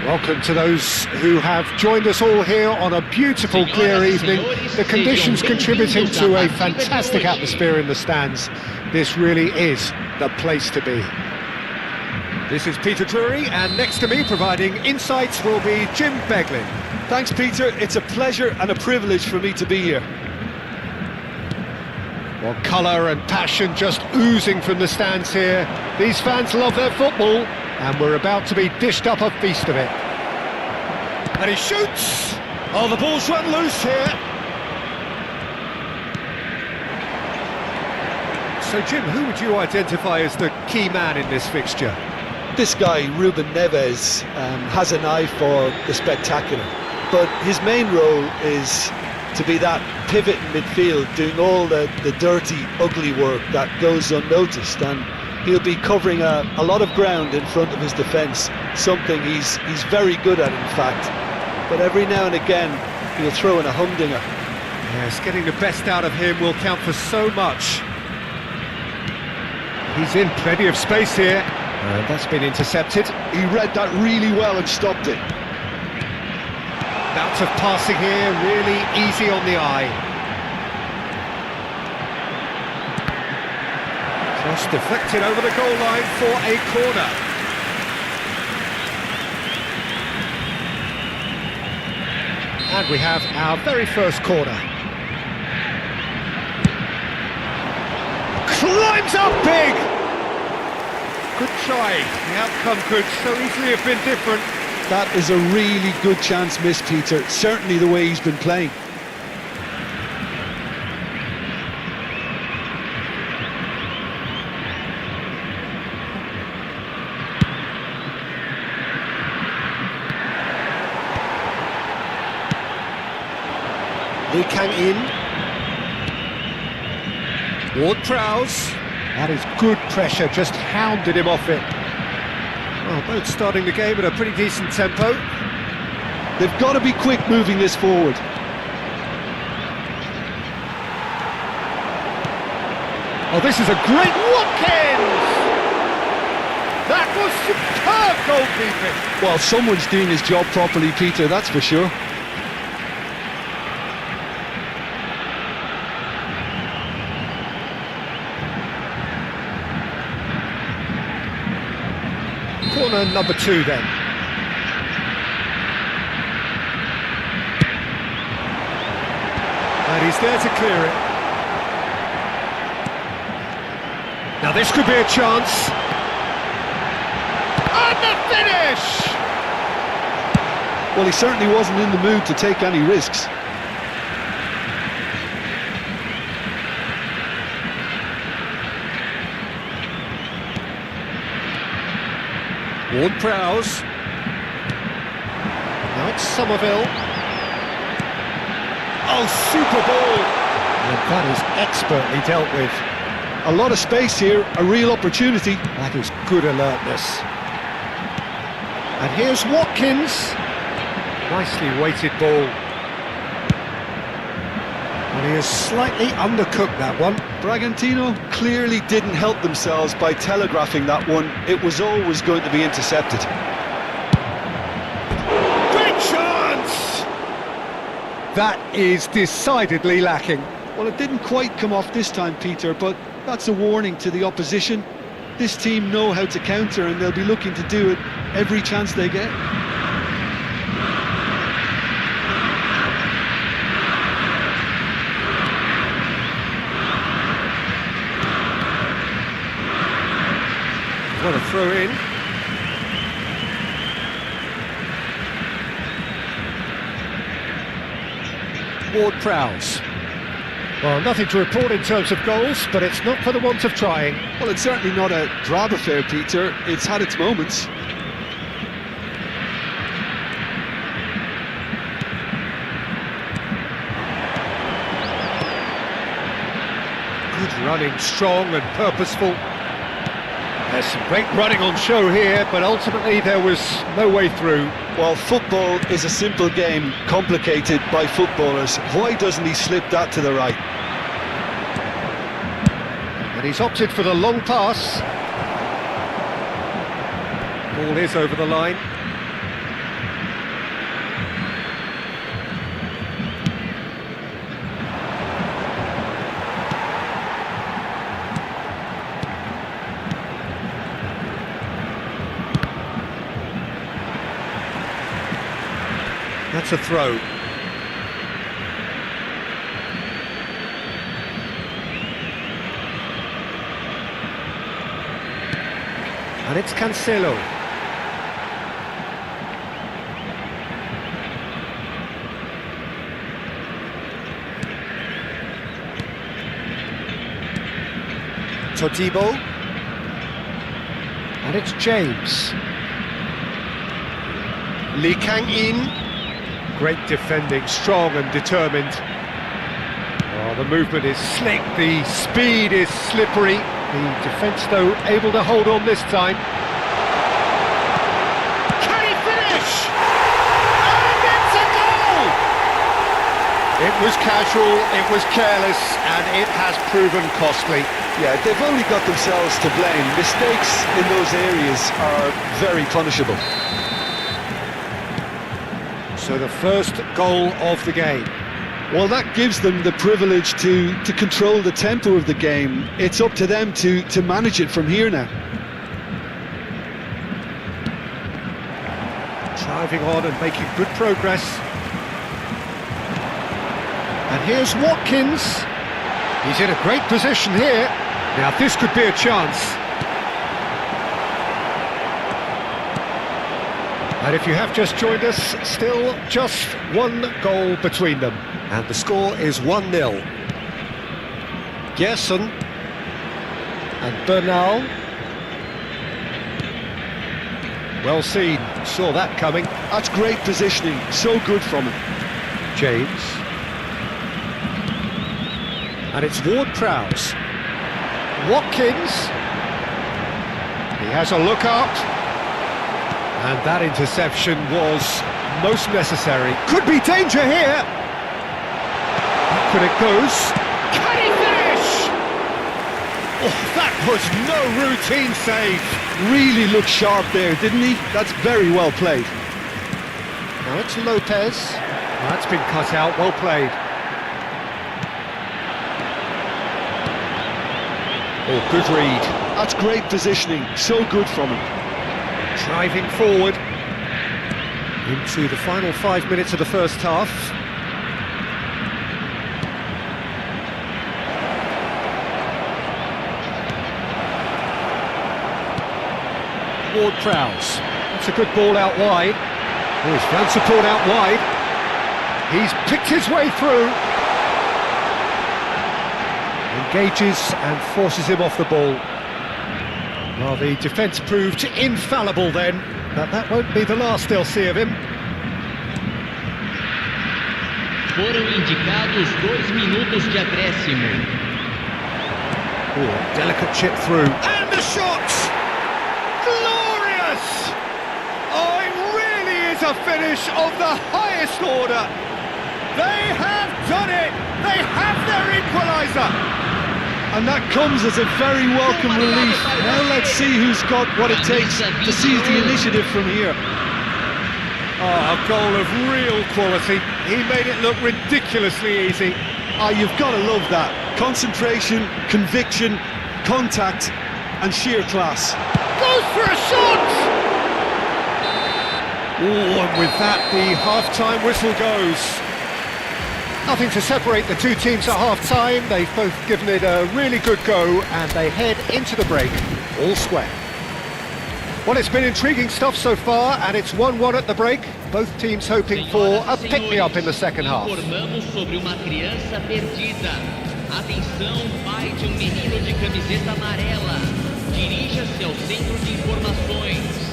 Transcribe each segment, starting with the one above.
Welcome to those who have joined us all here on a beautiful, clear evening. The conditions contributing to a fantastic atmosphere in the stands. This really is the place to be. This is Peter Drury, and next to me providing insights will be Jim Beglin. Thanks, Peter. It's a pleasure and a privilege for me to be here. Well, colour and passion just oozing from the stands here. These fans love their football, and we're about to be dished up a feast of it. And he shoots! Oh, the ball's run loose here. So, Jim, who would you identify as the key man in this fixture? This guy, Ruben Neves, has an eye for the spectacular, but his main role is to be that pivot in midfield, doing all the dirty, ugly work that goes unnoticed, and he'll be covering a lot of ground in front of his defence, something he's very good at, in fact. But every now and again, he'll throw in a humdinger. Yes, getting the best out of him will count for so much. He's in plenty of space here. That's been intercepted. He read that really well and stopped it. Bouts of passing here, really easy on the eye. Cross deflected over the goal line for a corner. And we have our very first corner. Climbs up big! Good try. The outcome could so easily have been different. That is a really good chance missed, Peter. Certainly the way he's been playing. Lee Kang in. Ward-Prowse. That is good pressure, just hounded him off it. Well, both starting the game at a pretty decent tempo. They've got to be quick moving this forward. Oh, this is a great Watkins! That was superb goalkeeping! Well, someone's doing his job properly, Peter, that's for sure. Corner number 2 then. And he's there to clear it. Now this could be a chance. And the finish! Well, he certainly wasn't in the mood to take any risks. Ward-Prowse. Now it's Somerville. Oh, super ball! And that is expertly dealt with. A lot of space here, a real opportunity. That is good alertness. And here's Watkins. Nicely weighted ball. And he has slightly undercooked that one. Bragantino clearly didn't help themselves by telegraphing that one. It was always going to be intercepted. Great chance! That is decidedly lacking. Well, it didn't quite come off this time, Peter, but that's a warning to the opposition. This team know how to counter, and they'll be looking to do it every chance they get. What a throw in. Ward-Prowse. Well, nothing to report in terms of goals, but it's not for the want of trying. Well, it's certainly not a drab affair, Peter. It's had its moments. Good running, strong and purposeful. There's some great running on show here, but ultimately there was no way through. Well, football is a simple game, complicated by footballers. Why doesn't he slip that to the right? And he's opted for the long pass. Ball is over the line. That's a throw. And it's Cancelo. Todibo. And it's James. Lee Kang-in. Great defending, strong and determined. Oh, the movement is slick, the speed is slippery. The defence, though, able to hold on this time. Can he finish? And it's a goal! It was casual, it was careless, and it has proven costly. Yeah, they've only got themselves to blame. Mistakes in those areas are very punishable. So the first goal of the game. Well, that gives them the privilege to control the tempo of the game. It's up to them to manage it from here now. Driving on and making good progress. And here's Watkins. He's in a great position here. Now this could be a chance. And if you have just joined us, still just one goal between them. And the score is 1-0. Gerson and Bernal. Well seen, saw that coming. That's great positioning, so good from him. James. And it's Ward-Prowse. Watkins. He has a look out. And that interception was most necessary. Could be danger here. But it goes. Can he finish? Oh, that was no routine save. Really looked sharp there, didn't he? That's very well played. Now it's Lopez. That's been cut out, well played. Oh, good read. That's great positioning, so good from him. Driving forward into the final 5 minutes of the first half. Ward-Prowse. That's a good ball out wide. Oh, he's found support out wide. He's picked his way through. Engages and forces him off the ball. Well, the defence proved infallible then, but that won't be the last they'll see of him. Foram indicados 2 minutos de acréscimo. Oh, delicate chip through. And the shot! Glorious! Oh, it really is a finish of the highest order. They have done it! They have their equaliser! And that comes as a very welcome relief. Now let's see who's got what it takes to seize the initiative from here. Oh, a goal of real quality. He made it look ridiculously easy. Ah, you've got to love that. Concentration, conviction, contact, and sheer class. Goes for a shot! Oh, and with that, the half-time whistle goes. Nothing to separate the two teams at half-time. They've both given it a really good go, and they head into the break all square. Well, it's been intriguing stuff so far, and it's 1-1 at the break. Both teams hoping for a pick-me-up in the second half. Informamos sobre uma criança perdida. Atenção, pai de menino de camiseta amarela. Dirija-se ao centro de informações.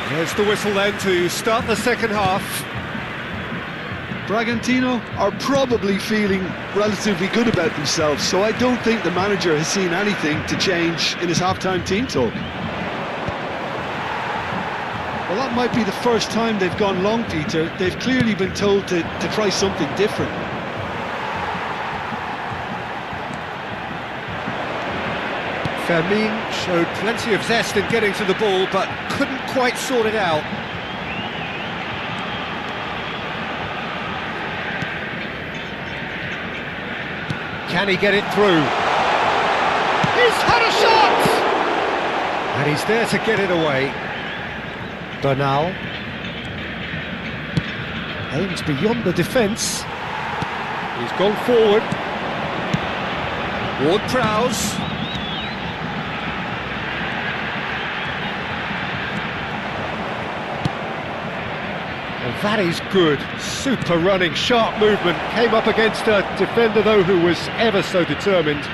There's the whistle then to start the second half. Bragantino are probably feeling relatively good about themselves, so I don't think the manager has seen anything to change in his half-time team talk. Well, that might be the first time they've gone long, Peter. They've clearly been told to try something different. Fermin showed plenty of zest in getting to the ball, but couldn't quite sort it out. Can he get it through? He's had a shot! And he's there to get it away. Bernal. Aims beyond the defence. He's gone forward. Ward-Prowse. And that is good. Super running, sharp movement. Came up against a defender, though, who was ever so determined.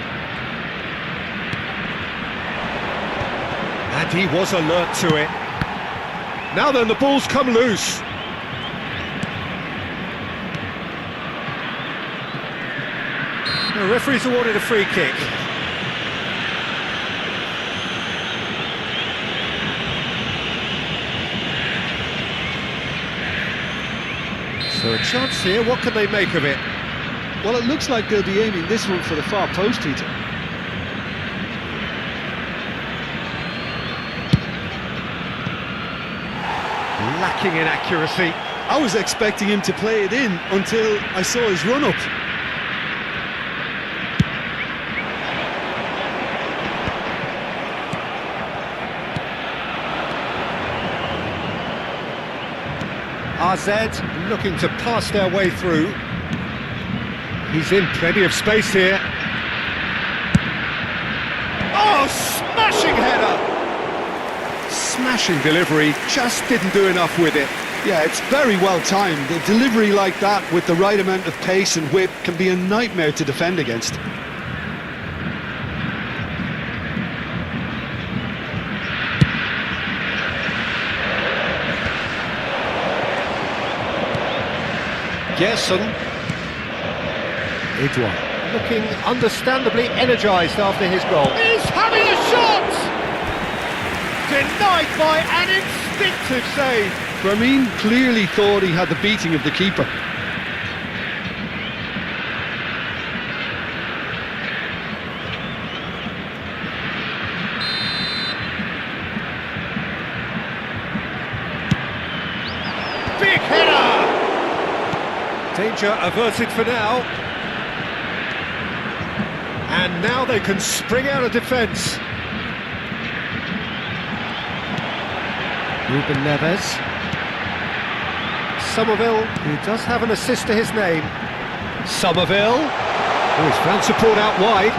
And he was alert to it. Now then, the ball's come loose. The referee's awarded a free kick. So a chance here, what can they make of it? Well, it looks like they'll be aiming this one for the far post, Peter. Lacking in accuracy. I was expecting him to play it in until I saw his run-up. RZ looking to pass their way through. He's in plenty of space here. Oh, smashing header! Smashing delivery, just didn't do enough with it. Yeah, it's very well timed. A delivery like that with the right amount of pace and whip can be a nightmare to defend against. Gerson. Edouard looking understandably energised after his goal. He's having a shot! Denied by an instinctive save. Fermin clearly thought he had the beating of the keeper. Big header! Danger averted for now. And now they can spring out of defence. Ruben Neves. Somerville, who does have an assist to his name. Somerville. Oh, he's found support out wide.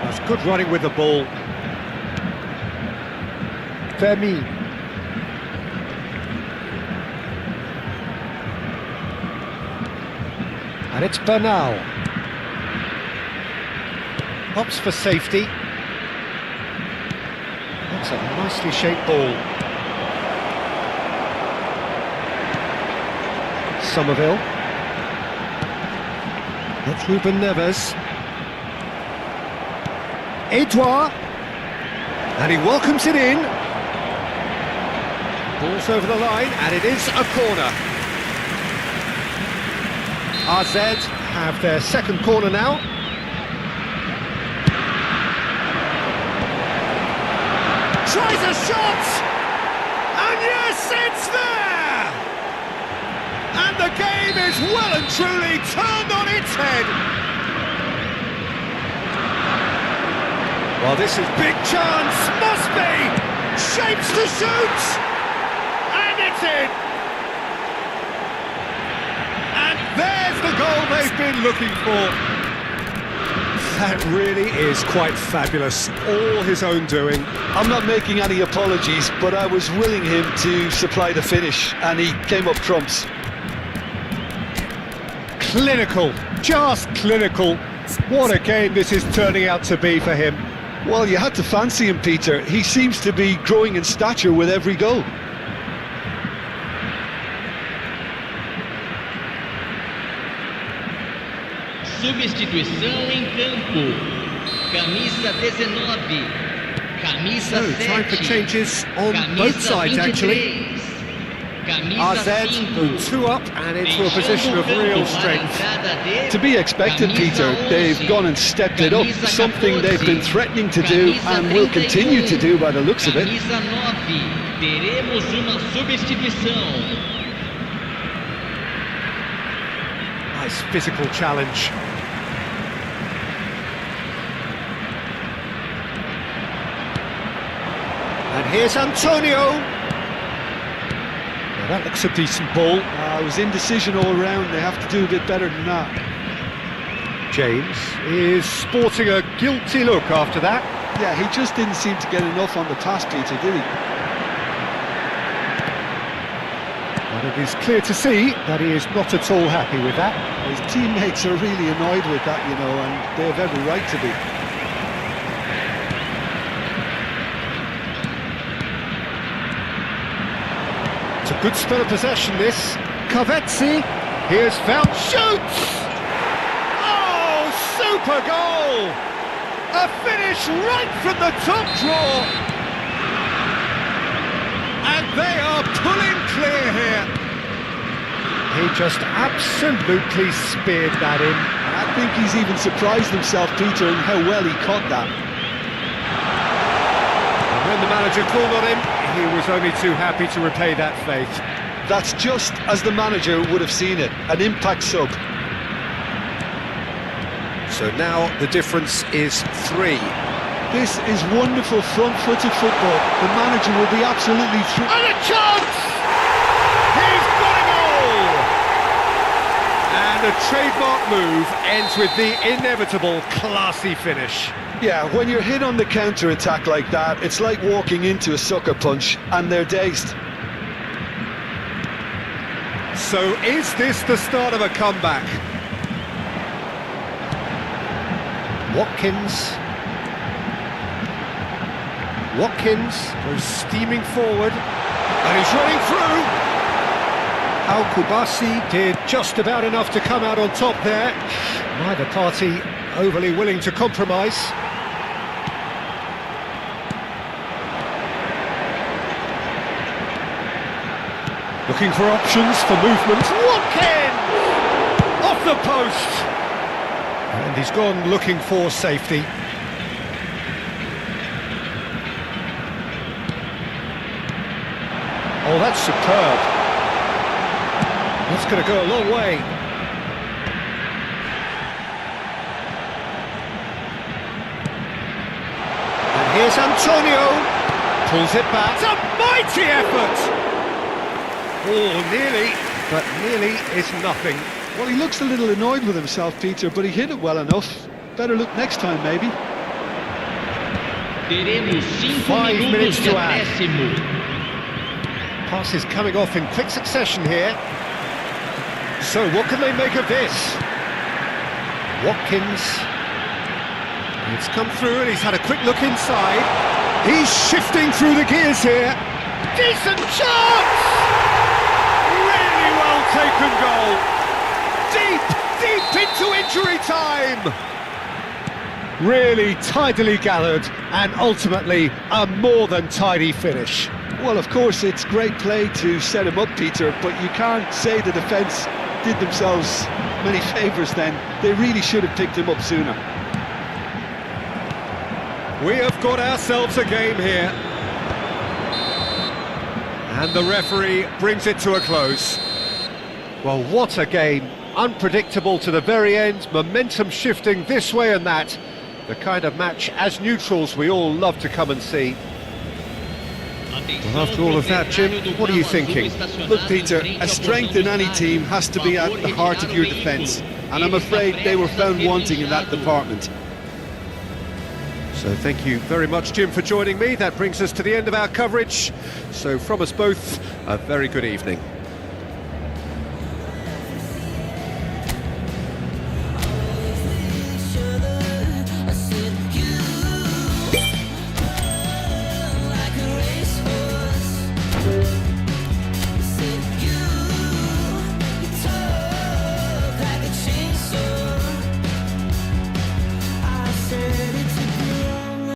That's good running with the ball. Fermin. And it's Bernal. Opts for safety. That's a nicely shaped ball. Somerville. That's Ruben Neves. Edouard. And he welcomes it in. Ball's over the line, and it is a corner. RZ have their second corner now. Tries a shot! And yes, it's there! And the game is well and truly turned on its head. Well, this is big chance, must be! Shapes to shoot! And it's in! And there's the goal they've been looking for. That really is quite fabulous, all his own doing. I'm not making any apologies, but I was willing him to supply the finish, and he came up trumps. Clinical, just clinical. What a game this is turning out to be for him. Well, you had to fancy him, Peter. He seems to be growing in stature with every goal. Substituição em campo. Camisa 19. Camisa 7. Time for changes on both sides, actually. RZ 2 up and into a position of real strength. To be expected, Peter. They've gone and stepped it up, something they've been threatening to do and will continue to do by the looks of it. Camisa 9. Teremos uma substituição. Nice physical challenge. And here's Antonio. Now that looks a decent ball. It was indecision all round. They have to do a bit better than that. James is sporting a guilty look after that. Yeah, he just didn't seem to get enough on the pass, Peter, did he? And it is clear to see that he is not at all happy with that. His teammates are really annoyed with that, you know, and they have every right to be. It's a good spell of possession, this. Covetzi, here's found, shoots! Oh, super goal! A finish right from the top draw! And they are pulling clear here. He just absolutely speared that in. I think he's even surprised himself, Peter, in how well he caught that. And when the manager called on him, he was only too happy to repay that faith. That's just as the manager would have seen it, an impact sub. So now the difference is 3. This is wonderful front-footed football. The manager will be absolutely thrilled. And a chance! He's got a goal! And a trademark move ends with the inevitable classy finish. Yeah, when you're hit on the counter-attack like that, it's like walking into a sucker punch, and they're dazed. So is this the start of a comeback? Watkins goes steaming forward, and he's running through. Al-Kubasi did just about enough to come out on top there. Neither party overly willing to compromise. Looking for options for movement. Watkins! Off the post! And he's gone looking for safety. Oh, that's superb. That's going to go a long way. And here's Antonio. Pulls it back. It's a mighty effort! Oh, nearly, but nearly is nothing. Well, he looks a little annoyed with himself, Peter, but he hit it well enough. Better look next time, maybe. Teremos 5 minutes de to add. acréscimo. Passes coming off in quick succession here. So what can they make of this? Watkins. It's come through and he's had a quick look inside. He's shifting through the gears here. Decent chance! Really well taken goal. Deep into injury time. Really tidily gathered and ultimately a more than tidy finish. Well, of course, it's great play to set him up, Peter, but you can't say the defence did themselves many favours then. They really should have picked him up sooner. We have got ourselves a game here. And the referee brings it to a close. Well, what a game. Unpredictable to the very end, momentum shifting this way and that. The kind of match, as neutrals, we all love to come and see. Well, after all of that, Jim, what are you thinking? Look, Peter, a strength in any team has to be at the heart of your defence, and I'm afraid they were found wanting in that department. So thank you very much, Jim, for joining me. That brings us to the end of our coverage. So from us both, a very good evening.